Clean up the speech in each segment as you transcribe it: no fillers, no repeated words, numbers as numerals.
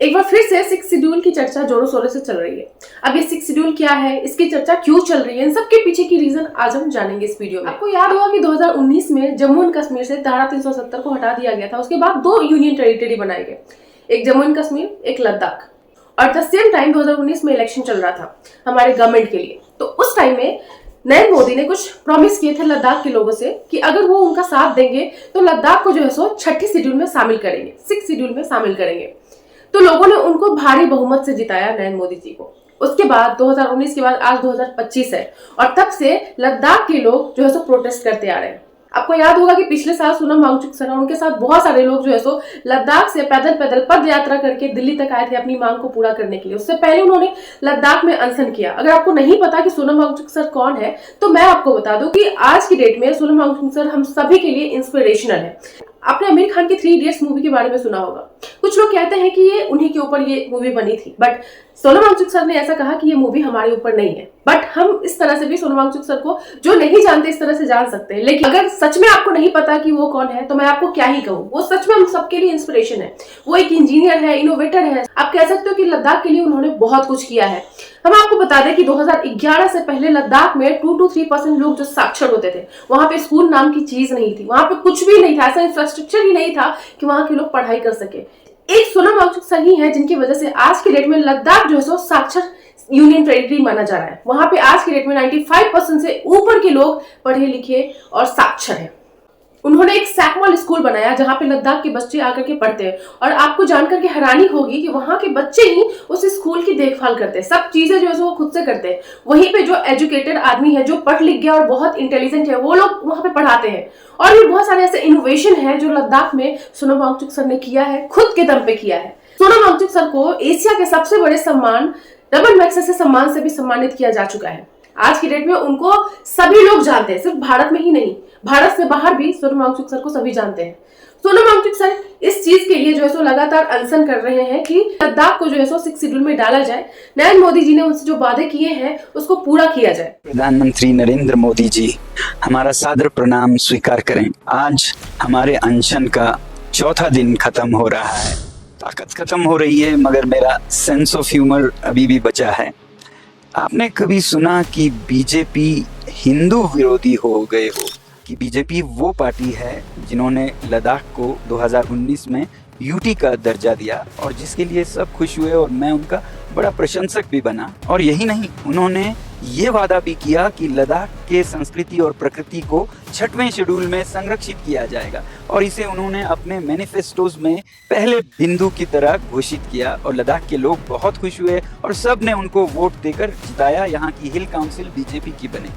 एक बार फिर से सिक्स शेड्यूल की चर्चा जोरों शोरों से चल रही है। अब ये सिक्स शेड्यूल क्या है, इसकी चर्चा क्यों चल रही है, इन सब के पीछे की रीजन आज हम जानेंगे इस वीडियो में। आपको याद होगा कि 2019 में जम्मू एंड कश्मीर से धारा 370 को हटा दिया गया था। उसके बाद दो यूनियन टेरिटरी बनाए गए, एक जम्मू एंड कश्मीर, एक लद्दाख। और द सेम टाइम 2019 में इलेक्शन चल रहा था हमारे गवर्नमेंट के लिए। तो उस टाइम में नरेंद्र मोदी ने कुछ प्रॉमिस किए थे लद्दाख के लोगों से कि अगर वो उनका साथ देंगे तो लद्दाख को जो है सो छठी शेड्यूल में शामिल करेंगे, सिक्स शेड्यूल में शामिल करेंगे। तो लोगों ने उनको भारी बहुमत से जिताया नरेंद्र मोदी जी को। उसके बाद 2019 के बाद आज 2025 है और तब से लद्दाख के लोग जो है सो प्रोटेस्ट करते आ रहे हैं। आपको याद होगा कि पिछले साल सोनम वांगचुक सर और उनके साथ बहुत सारे लोग जो है सो लद्दाख से पैदल पैदल पद यात्रा करके दिल्ली तक आए थे अपनी मांग को पूरा करने के लिए। उससे पहले उन्होंने लद्दाख में अनशन किया। अगर आपको नहीं पता कि सोनम वांगचुक सर कौन है तो मैं आपको बता दूं कि आज की डेट में सोनम वांगचुक सर हम सभी के लिए इंस्पिरेशनल है। आपने आमिर खान की 3 इडियट्स मूवी के बारे में सुना होगा। कुछ लोग कहते हैं कि ये उन्हीं के ऊपर ये मूवी बनी थी, बट सोनम वांगचुक सर ने ऐसा कहा कि ये मूवी हमारे ऊपर नहीं है। बट हम इस तरह से भी सोनम वांगचुक सर को जो नहीं जानते इस तरह से जान सकते हैं। लेकिन अगर सच में आपको नहीं पता कि वो कौन है तो मैं आपको क्या ही कहूँ, वो सच में हम सबके लिए इंस्पिरेशन है। वो एक इंजीनियर है, इनोवेटर है। आप कह सकते हो कि लद्दाख के लिए उन्होंने बहुत कुछ किया है। हम आपको बता दें कि 2011 से पहले लद्दाख में 2 to 3% लोग जो साक्षर होते थे। वहां पे स्कूल नाम की चीज नहीं थी, वहां पे कुछ भी नहीं था, ऐसा इंफ्रास्ट्रक्चर ही नहीं था कि वहां के लोग पढ़ाई कर सके। एक सोनम वांगचुक सर ही है जिनकी वजह से आज की डेट में लद्दाख जो है सो साक्षर यूनियन टेरिटरी माना जा रहा है। वहां पे आज की डेट में 95% से ऊपर के लोग पढ़े लिखे और साक्षर हैं। उन्होंने एक सैकमल स्कूल बनाया जहां पे लद्दाख के बच्चे आकर के पढ़ते हैं और आपको जानकर के हैरानी होगी कि वहां के बच्चे ही उस स्कूल की देखभाल करते हैं, सब चीजें जो है वो खुद से करते हैं। वहीं पे जो एजुकेटेड आदमी है, जो पढ़ लिख गया और बहुत इंटेलिजेंट है, वो लोग वहां पे पढ़ाते हैं। और भी बहुत सारे ऐसे इनोवेशन है जो लद्दाख में सोनम वांगचुक सर ने किया है, खुद के दम पे किया है। सोनम वांगचुक सर को एशिया के सबसे बड़े सम्मान रमन मैग्सेसे सम्मान से भी सम्मानित किया जा चुका है। आज की डेट में उनको सभी लोग जानते हैं, सिर्फ भारत में ही नहीं, भारत से बाहर भी सोनम वांगचुक सर को सभी जानते हैं। सोनम वांगचुक सर इस चीज के लिए जो है सो लगातार अनशन कर रहे हैं कि लद्दाख को जो है सो सिक्स शेड्यूल में डाला जाए। नरेंद्र मोदी जी ने उनसे जो वादे किए हैं उसको पूरा किया जाए। प्रधानमंत्री नरेंद्र मोदी जी, हमारा सादर प्रणाम स्वीकार करें। आज हमारे अनशन का चौथा दिन खत्म हो रहा है। ताकत खत्म हो रही है मगर मेरा सेंस ऑफ ह्यूमर अभी भी बचा है। आपने कभी सुना कि बीजेपी हिंदू विरोधी हो गए हो? कि बीजेपी वो पार्टी है जिन्होंने लद्दाख को 2019 में यूटी का दर्जा दिया और जिसके लिए सब खुश हुए और मैं उनका बड़ा प्रशंसक भी बना। और यही नहीं, उन्होंने ये वादा भी किया कि लद्दाख के संस्कृति और प्रकृति को 6वें शेड्यूल में संरक्षित किया जाएगा और इसे उन्होंने अपने मैनिफेस्टोज में पहले बिंदु की तरह घोषित किया और लद्दाख के लोग बहुत खुश हुए और सब ने उनको वोट देकर जिताया। यहाँ की हिल काउंसिल बीजेपी की बनी।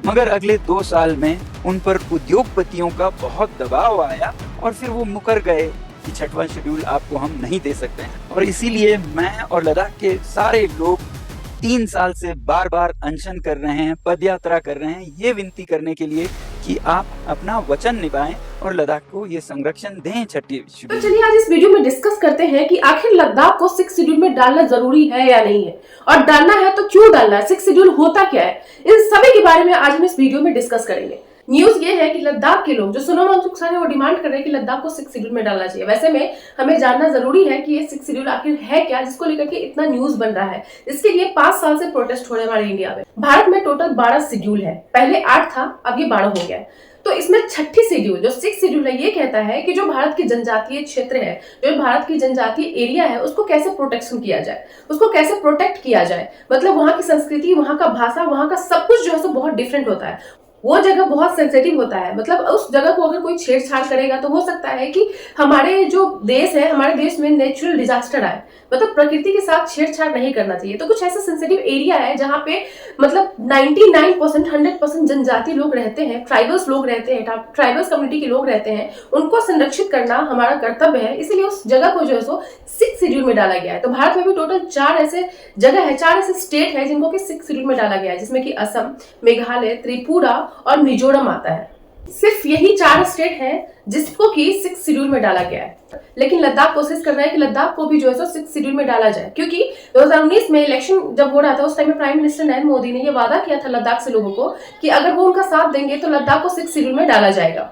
मगर अगले 2 साल में उन पर उद्योगपतियों का बहुत दबाव आया और फिर वो मुकर गए कि 6वां शेड्यूल आपको हम नहीं दे सकते हैं। और इसीलिए मैं और लद्दाख के सारे लोग 3 साल से बार बार अनशन कर रहे हैं, पदयात्रा कर रहे हैं, ये विनती करने के लिए कि आप अपना वचन निभाएं और लद्दाख को ये संरक्षण दें छठी शेड्यूल। तो चलिए आज इस वीडियो में डिस्कस करते हैं कि आखिर लद्दाख को सिक्स शेड्यूल में डालना जरूरी है या नहीं है, और डालना है तो क्यों डालना है, सिक्स शेड्यूल होता क्या है, इन सभी के बारे में आज हम इस वीडियो में डिस्कस करेंगे। न्यूज ये है कि लद्दाख के लोग जो सोनम वांगचुक सर है वो डिमांड कर रहे हैं कि लद्दाख को सिक्स शेड्यूल में डालना चाहिए। वैसे में हमें जानना जरूरी है कि ये सिक्स शेड्यूल आखिर है क्या, जिसको लेकर के इतना न्यूज बन रहा है। इसके लिए 5 साल से प्रोटेस्ट हो रहे हैं हमारे इंडिया में। भारत में टोटल 12 शेड्यूल है, पहले 8 था, अब ये 12 हो गया है। तो इसमें छठी शेड्यूल जो सिक्स शेड्यूल है ये कहता है कि जो भारत की जनजातीय क्षेत्र है, जो भारत की जनजातीय एरिया है, उसको कैसे प्रोटेक्शन किया जाए, उसको कैसे प्रोटेक्ट किया जाए। मतलब वहां की संस्कृति, वहां का भाषा, वहां का सब कुछ जो है सो बहुत डिफरेंट होता है। वो जगह बहुत सेंसिटिव होता है। मतलब उस जगह को अगर कोई छेड़छाड़ करेगा तो हो सकता है कि हमारे जो देश है, हमारे देश में नेचुरल डिजास्टर आए। मतलब प्रकृति के साथ छेड़छाड़ नहीं करना चाहिए। तो कुछ ऐसा सेंसिटिव एरिया है जहाँ पे मतलब 99% 100% जनजाति लोग रहते हैं, ट्राइबल्स लोग रहते हैं, ट्राइबल्स कम्युनिटी के लोग रहते हैं, उनको संरक्षित करना हमारा कर्तव्य है। इसलिए उस जगह को जो है सो सिक्स शेड्यूल में डाला गया है। तो भारत में भी टोटल 4 ऐसे जगह है, 4 ऐसे स्टेट है जिनको कि सिक्स शेड्यूल में डाला गया है, जिसमें कि असम, मेघालय, त्रिपुरा और मिजोरम आता है। सिर्फ यही 4 स्टेट है जिसको कि सिक्स शेड्यूल में डाला गया है। लेकिन लद्दाख कोशिश कर रहा है कि लद्दाख को भी जो है सो सिक्स शेड्यूल में डाला जाए, क्योंकि 2019 में इलेक्शन जब हो रहा था उस टाइम में प्राइम मिनिस्टर नरेंद्र मोदी ने ये वादा किया था लद्दाख से लोगों को कि अगर वो उनका साथ देंगे तो लद्दाख को सिक्स शेड्यूल में डाला जाएगा।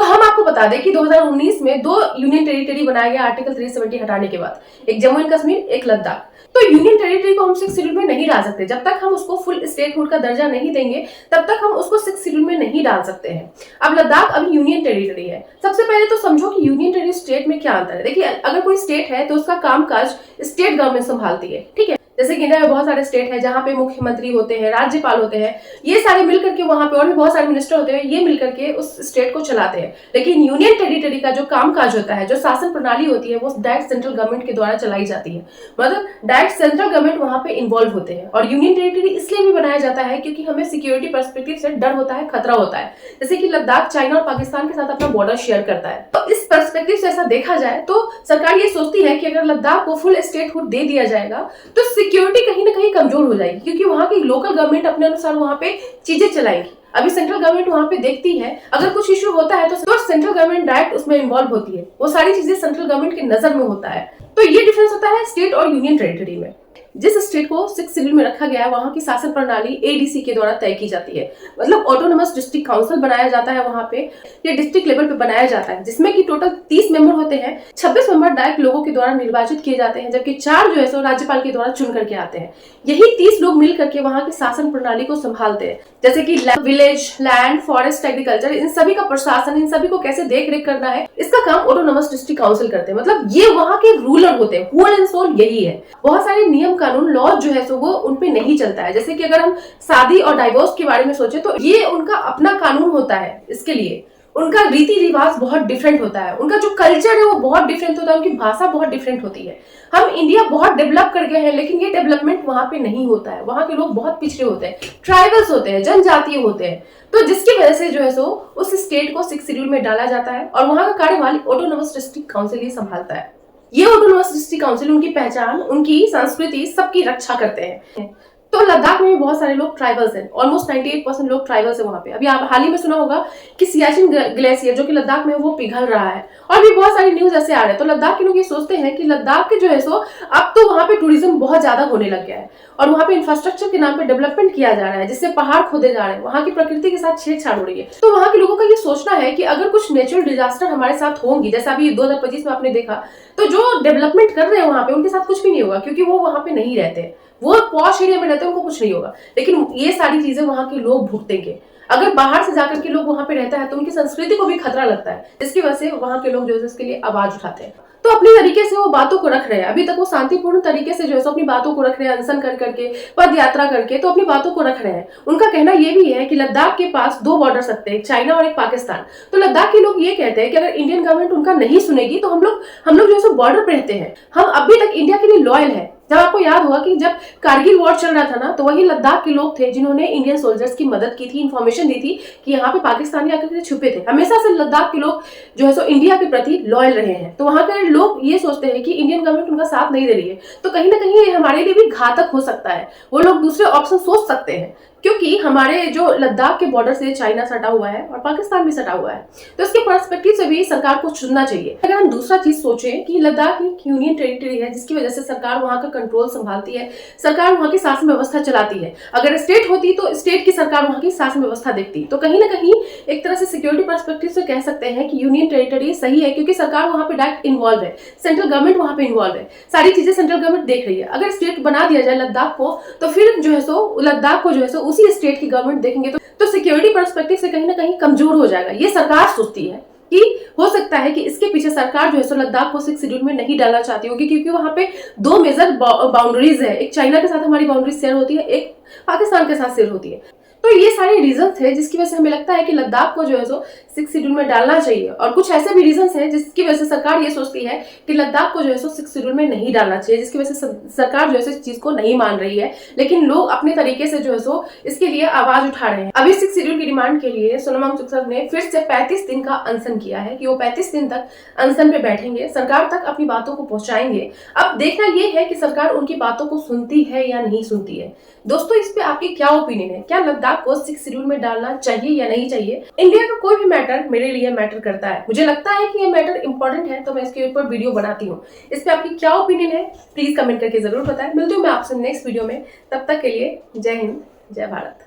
तो हम आपको बता दें कि 2019 में 2 यूनियन टेरिटरी बनाया गया आर्टिकल 370 हटाने के बाद, एक जम्मू एंड कश्मीर, एक लद्दाख। तो यूनियन टेरिटरी को हम 6 शेड्यूल में नहीं डाल सकते। जब तक हम उसको फुल स्टेटहुड का दर्जा नहीं देंगे तब तक हम उसको 6 शेड्यूल में नहीं डाल सकते हैं। अब लद्दाख अभी यूनियन टेरिटरी है। सबसे पहले तो समझो कि यूनियन टेरिटरी स्टेट में क्या अंतर है। देखिए, अगर कोई स्टेट है तो उसका कामकाज स्टेट गवर्नमेंट संभालती है, ठीक है। जैसे कि इंडिया में बहुत सारे स्टेट है जहाँ पे मुख्यमंत्री होते हैं, राज्यपाल होते हैं, ये सारे मिलकर के वहां पे, और भी बहुत सारे मिनिस्टर होते हैं, ये मिलकर के उस स्टेट को चलाते हैं। लेकिन यूनियन टेरिटरी का जो कामकाज होता है, जो शासन प्रणाली होती है, वो डायरेक्ट सेंट्रल गवर्नमेंट के द्वारा चलाई जाती है। मतलब डायरेक्ट सेंट्रल गवर्नमेंट वहां पे इन्वॉल्व होते हैं। और यूनियन टेरिटरी इसलिए भी बनाया जाता है क्योंकि हमें सिक्योरिटी पर्सपेक्टिव से डर होता है, खतरा होता है। जैसे कि लद्दाख चाइना और पाकिस्तान के साथ अपना बॉर्डर शेयर करता है। तो इस पर्सपेक्टिव से ऐसा देखा जाए तो सरकार ये सोचती है कि अगर लद्दाख को फुल स्टेटहुड दे दिया जाएगा तो सिक्योरिटी कहीं ना कहीं कमजोर हो जाएगी, क्योंकि वहां की लोकल गवर्नमेंट अपने अनुसार वहां पे चीजें चलाएगी। अभी सेंट्रल गवर्नमेंट वहां पे देखती है, अगर कुछ इश्यू होता है तो सेंट्रल गवर्नमेंट डायरेक्ट उसमें इन्वॉल्व होती है। वो सारी चीजें सेंट्रल गवर्नमेंट की नजर में होता है। तो ये डिफरेंस होता है स्टेट और यूनियन टेरिटरी में। जिस स्टेट को 6 शेड्यूल में रखा गया है वहां की शासन प्रणाली एडीसी के द्वारा तय की जाती है। मतलब ऑटोनोमस डिस्ट्रिक्ट काउंसिल बनाया जाता है वहां पे, ये डिस्ट्रिक्ट लेवल पे बनाया जाता है, जिसमें कि टोटल 30 मेंबर होते हैं। 26 मेंबर डायरेक्ट लोगों के द्वारा निर्वाचित किए जाते हैं, जबकि 4 जो है सो राज्यपाल के द्वारा चुन करके आते हैं। यही 30 लोग मिल करके वहां की शासन प्रणाली को संभालते हैं, जैसे कि विलेज, लैंड, फॉरेस्ट, एग्रीकल्चर, इन सभी का प्रशासन, इन सभी को कैसे देख रेख करना है, इसका काम ऑटोनोमस डिस्ट्रिक्ट काउंसिल करते हैं। मतलब ये वहां के रूलर होते हैं, होल एंड सोल यही है। बहुत सारे नियम कानून, लॉ जो है सो वो उनपे नहीं चलता है। जैसे कि अगर हम शादी और डाइवोर्स के बारे में सोचे तो ये उनका अपना कानून होता है। इसके लिए उनका रीति रिवाज बहुत डिफरेंट होता है, उनका जो कल्चर है वो बहुत डिफरेंट होता है, उनकी भाषा बहुत डिफरेंट होती है। हम इंडिया बहुत डेवलप कर गए हैं, लेकिन ये डेवलपमेंट वहां पे नहीं होता है। वहां के लोग बहुत पिछड़े होते हैं, ट्राइबल्स होते हैं, जनजातीय होते हैं। तो जिसकी वजह से जो है सो उस स्टेट को 6 शेड्यूल में डाला जाता है और वहां का कार्यवाही ऑटोनोमस डिस्ट्रिक्ट काउंसिल ही संभालता है। ये ऑटोनोमस डिस्ट्रिक्ट काउंसिल उनकी पहचान, उनकी संस्कृति, सबकी रक्षा करते हैं। तो लद्दाख में भी बहुत सारे लोग ट्राइबल्स हैं, ऑलमोस्ट 98% लोग ट्राइबल्स है वहां पे। अभी आप हाल ही में सुना होगा कि सियाचिन ग्लेशियर जो कि लद्दाख में वो पिघल रहा है, और भी बहुत सारी न्यूज ऐसे आ रहे हैं। तो लद्दाख के लोग ये सोचते हैं कि लद्दाख के जो है सो अब तो वहां पे टूरिज्म बहुत ज्यादा होने लग गया है और वहां पे इंफ्रास्ट्रक्चर के नाम पे डेवलपमेंट किया जा रहा है, जिससे पहाड़ खोदे जा रहे हैं, वहां की प्रकृति के साथ छेड़छाड़ हो रही है। तो वहां के लोगों का ये सोचना है कि अगर कुछ नेचुरल डिजास्टर हमारे साथ होंगी, जैसा अभी 2025 में आपने देखा, तो जो डेवलपमेंट कर रहे हैं वहां पे उनके साथ कुछ भी नहीं होगा, क्योंकि वो वहां पे नहीं रहते, वो पॉश एरिया में रहते हैं, उनको कुछ नहीं होगा। लेकिन ये सारी चीजें वहां के लोग भुगतेंगे। अगर बाहर से जाकर के लोग वहां पे रहता है तो उनकी संस्कृति को भी खतरा लगता है, जिसकी वजह से वहां के लोग जो है इसके लिए आवाज उठाते हैं। तो अपनी तरीके से वो बातों को रख रहे हैं। अभी तक वो शांतिपूर्ण तरीके से जो है अपनी बातों को रख रहे हैं, अनशन कर करके, पद यात्रा करके, तो अपनी बातों को रख रहे हैं। उनका कहना ये भी है कि लद्दाख के पास 2 बॉर्डर सकते हैं, एक चाइना और एक पाकिस्तान। तो लद्दाख के लोग ये कहते हैं कि अगर इंडियन गवर्नमेंट उनका नहीं सुनेगी तो हम लोग जो है बॉर्डर पे रहते हैं, हम अभी तक इंडिया के लिए लॉयल है। जब आपको याद होगा कि जब कारगिल वॉर चल रहा था ना, तो वही लद्दाख के लोग थे जिन्होंने इंडियन सोल्जर्स की मदद की थी, इन्फॉर्मेशन दी थी कि यहाँ पे पाकिस्तानी आकर के छुपे थे। हमेशा से लद्दाख के लोग जो है सो इंडिया के प्रति लॉयल रहे हैं। तो वहां के लोग ये सोचते हैं कि इंडियन गवर्नमेंट उनका साथ नहीं दे रही है, तो कहीं ना कहीं ये हमारे लिए भी घातक हो सकता है। वो लोग दूसरे ऑप्शन सोच सकते हैं, क्योंकि हमारे जो लद्दाख के बॉर्डर से चाइना सटा हुआ है और पाकिस्तान भी सटा हुआ है। तो इसके पर्सपेक्टिव से भी सरकार को चुनना चाहिए। अगर हम दूसरा चीज सोचें कि लद्दाख एक यूनियन टेरिटरी है, जिसकी वजह से सरकार वहां का कंट्रोल संभालती है, सरकार वहां की शासन व्यवस्था चलाती है। अगर स्टेट होती तो स्टेट की सरकार वहां की शासन व्यवस्था देखती। तो कहीं ना कहीं एक तरह से सिक्योरिटी पर्सपेक्टिव से कह सकते हैं कि यूनियन टेरिटरी सही है, क्योंकि सरकार वहां पे डायरेक्ट इन्वॉल्व है, सेंट्रल गवर्नमेंट वहां पे इन्वॉल्व है, सारी चीजें सेंट्रल गवर्नमेंट देख रही है। अगर स्टेट बना दिया जाए लद्दाख को, तो फिर जो है सो लद्दाख को जो है सो उसी स्टेट की गवर्नमेंट देखेंगे तो सिक्योरिटी पर्सपेक्टिव से कहीं ना कहीं कमजोर हो जाएगा। ये सरकार सोचती है कि हो सकता है कि इसके पीछे सरकार जो है सो लद्दाख को 6 शेड्यूल में नहीं डालना चाहती होगी, क्योंकि वहां पे 2 मेजर बाउंड्रीज है, एक चाइना के साथ हमारी बाउंड्री शेयर होती है, एक पाकिस्तान के साथ शेयर होती है। तो ये सारे रीजन है जिसकी वजह से हमें लगता है कि लद्दाख को जो है सो 6 शेड्यूल में डालना चाहिए। और कुछ ऐसे भी रीजन है जिसकी वजह से सरकार ये सोचती है कि लद्दाख को जो है सो 6 शेड्यूल में नहीं डालना चाहिए, जिसकी वजह से सरकार जो है इस चीज को नहीं मान रही है। लेकिन लोग अपने तरीके से जो है सो इसके लिए आवाज उठा रहे हैं। अभी 6 शेड्यूल की डिमांड के लिए सोनम वांगचुक ने फिर से 35 दिन का अनशन किया है कि वो 35 दिन तक अनशन पे बैठेंगे, सरकार तक अपनी बातों को पहुंचाएंगे। अब देखना यह है कि सरकार उनकी बातों को सुनती है या नहीं सुनती है। दोस्तों, इस पे आपकी क्या ओपिनियन है? क्या लद्दाख को 6 शेड्यूल में डालना चाहिए या नहीं चाहिए? इंडिया का कोई भी मैटर मेरे लिए मैटर करता है। मुझे लगता है कि ये मैटर इंपॉर्टेंट है, तो मैं इसके ऊपर वीडियो बनाती हूँ। इस पे आपकी क्या ओपिनियन है प्लीज कमेंट करके जरूर बताएं। मिलती हूँ मैं आपसे नेक्स्ट वीडियो में। तब तक के लिए जय हिंद, जय भारत।